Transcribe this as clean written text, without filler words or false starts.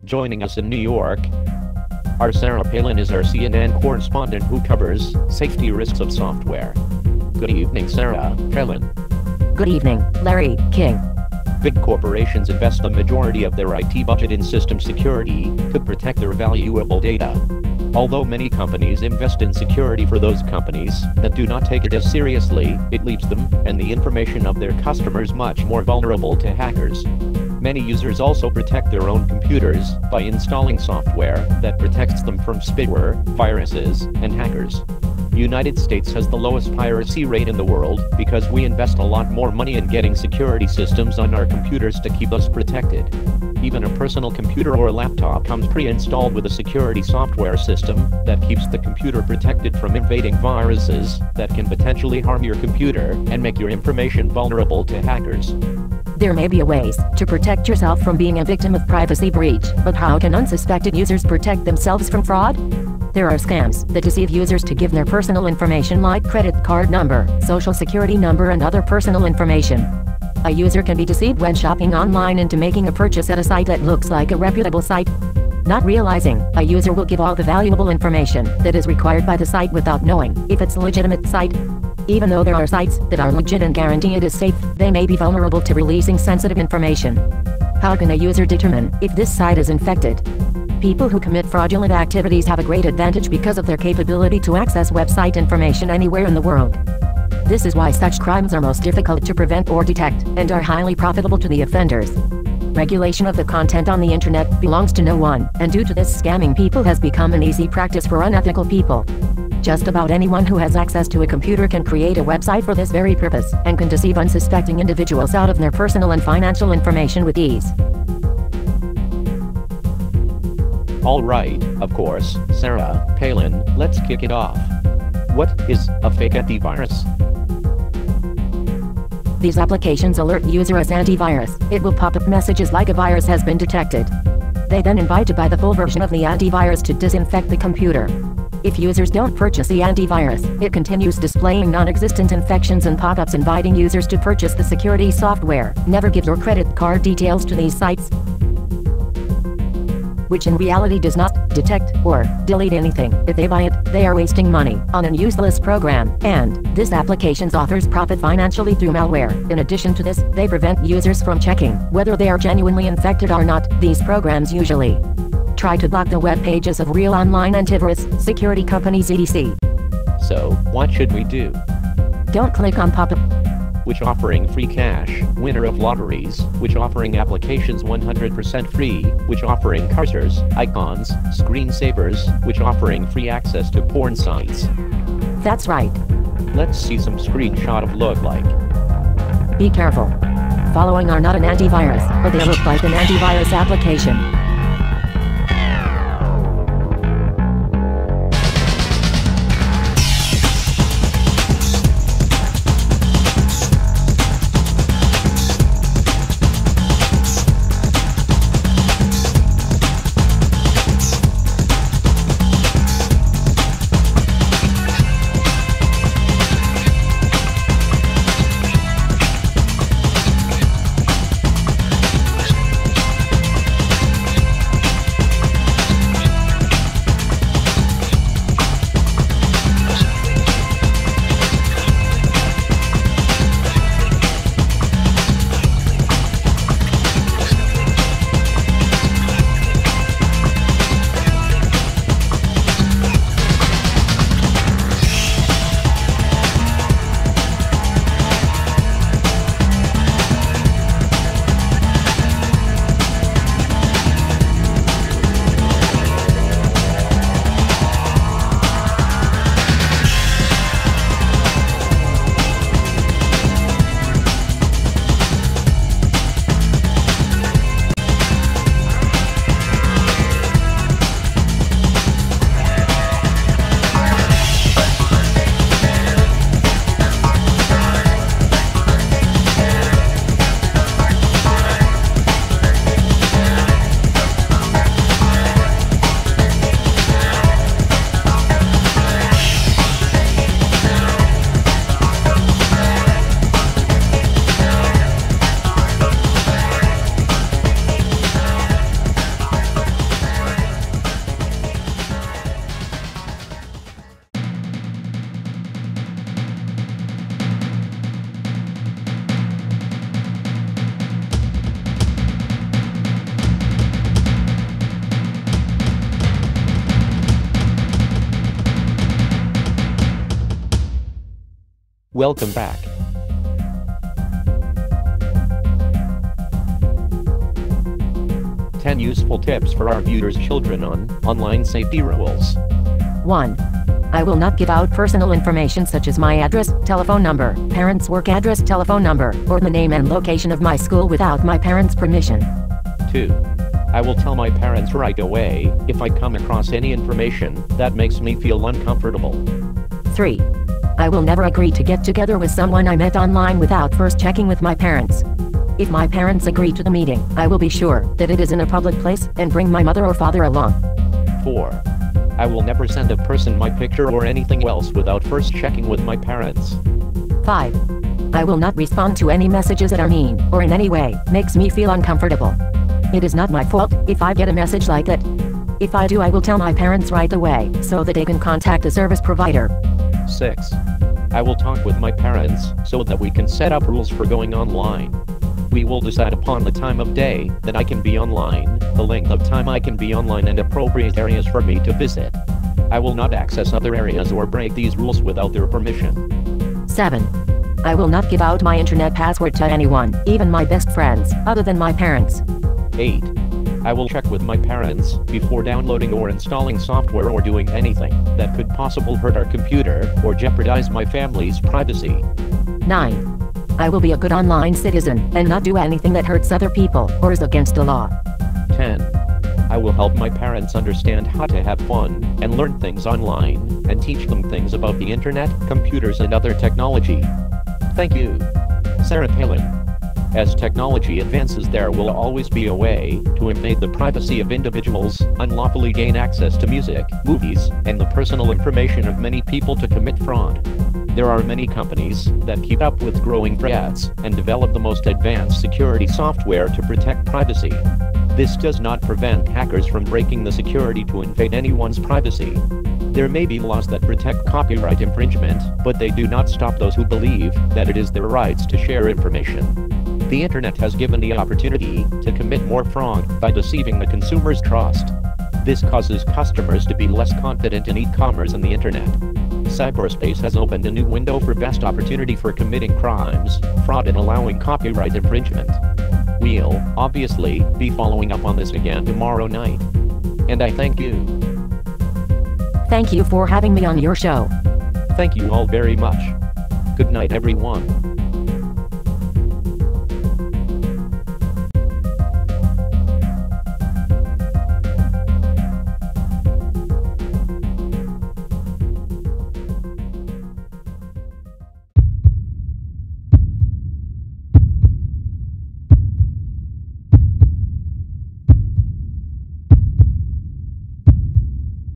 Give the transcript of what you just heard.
Joining us in New York, our Sarah Palin is our CNN correspondent who covers safety risks of software. Good evening, Sarah Palin. Good evening, Larry King. Big corporations invest the majority of their IT budget in system security to protect their valuable data. Although many companies invest in security for those companies that do not take it as seriously, it leaves them and the information of their customers much more vulnerable to hackers. Many users also protect their own computers by installing software that protects them from spyware, viruses, and hackers. The United States has the lowest piracy rate in the world because we invest a lot more money in getting security systems on our computers to keep us protected. Even a personal computer or laptop comes pre-installed with a security software system that keeps the computer protected from invading viruses that can potentially harm your computer and make your information vulnerable to hackers. There may be ways to protect yourself from being a victim of privacy breach, but how can unsuspected users protect themselves from fraud? There are scams that deceive users to give their personal information like credit card number, social security number, and other personal information. A user can be deceived when shopping online into making a purchase at a site that looks like a reputable site. Not realizing, a user will give all the valuable information that is required by the site without knowing if it's a legitimate site. Even though there are sites that are legit and guarantee it is safe, they may be vulnerable to releasing sensitive information. How can a user determine if this site is infected? People who commit fraudulent activities have a great advantage because of their capability to access website information anywhere in the world. This is why such crimes are most difficult to prevent or detect, and are highly profitable to the offenders. Regulation of the content on the internet belongs to no one, and due to this, scamming people has become an easy practice for unethical people. Just about anyone who has access to a computer can create a website for this very purpose, and can deceive unsuspecting individuals out of their personal and financial information with ease. Alright, of course, Sarah Palin, let's kick it off. What is a fake antivirus? These applications alert user as antivirus. It will pop up messages like a virus has been detected. They then invite to buy the full version of the antivirus to disinfect the computer. If users don't purchase the antivirus, it continues displaying non-existent infections and pop-ups inviting users to purchase the security software. Never give your credit card details to these sites, which in reality does not detect or delete anything. If they buy it, they are wasting money on a useless program, and this application's authors profit financially through malware. In addition to this, they prevent users from checking whether they are genuinely infected or not. These programs usually try to block the web pages of real online antivirus security companies etc. So, what should we do? Don't click on pop-up, which offering free cash, winner of lotteries, which offering applications 100% free, which offering cursors, icons, screensavers, which offering free access to porn sites. That's right. Let's see some screenshot of look like. Be careful. Following are not an antivirus, but they look like an antivirus application. Welcome back. Ten useful tips for our viewers' children on online safety rules. 1. I will not give out personal information such as my address, telephone number, parents' work address, telephone number, or the name and location of my school without my parents' permission. 2. I will tell my parents right away if I come across any information that makes me feel uncomfortable. 3. I will never agree to get together with someone I met online without first checking with my parents. If my parents agree to the meeting, I will be sure that it is in a public place and bring my mother or father along. 4. I will never send a person my picture or anything else without first checking with my parents. 5. I will not respond to any messages that are mean or in any way makes me feel uncomfortable. It is not my fault if I get a message like that. If I do, I will tell my parents right away so that they can contact the service provider. 6. I will talk with my parents so that we can set up rules for going online. We will decide upon the time of day that I can be online, the length of time I can be online, and appropriate areas for me to visit. I will not access other areas or break these rules without their permission. 7. I will not give out my internet password to anyone, even my best friends, other than my parents. 8. I will check with my parents before downloading or installing software or doing anything that could possibly hurt our computer or jeopardize my family's privacy. 9. I will be a good online citizen and not do anything that hurts other people or is against the law. 10. I will help my parents understand how to have fun and learn things online and teach them things about the internet, computers, and other technology. Thank you, Sarah Palin. As technology advances, there will always be a way to invade the privacy of individuals, unlawfully gain access to music, movies, and the personal information of many people to commit fraud. There are many companies that keep up with growing threats and develop the most advanced security software to protect privacy. This does not prevent hackers from breaking the security to invade anyone's privacy. There may be laws that protect copyright infringement, but they do not stop those who believe that it is their rights to share information. The internet has given the opportunity to commit more fraud by deceiving the consumer's trust. This causes customers to be less confident in e-commerce and the internet. Cyberspace has opened a new window for best opportunity for committing crimes, fraud, and allowing copyright infringement. We'll, obviously, be following up on this again tomorrow night. And I thank you. Thank you for having me on your show. Thank you all very much. Good night, everyone.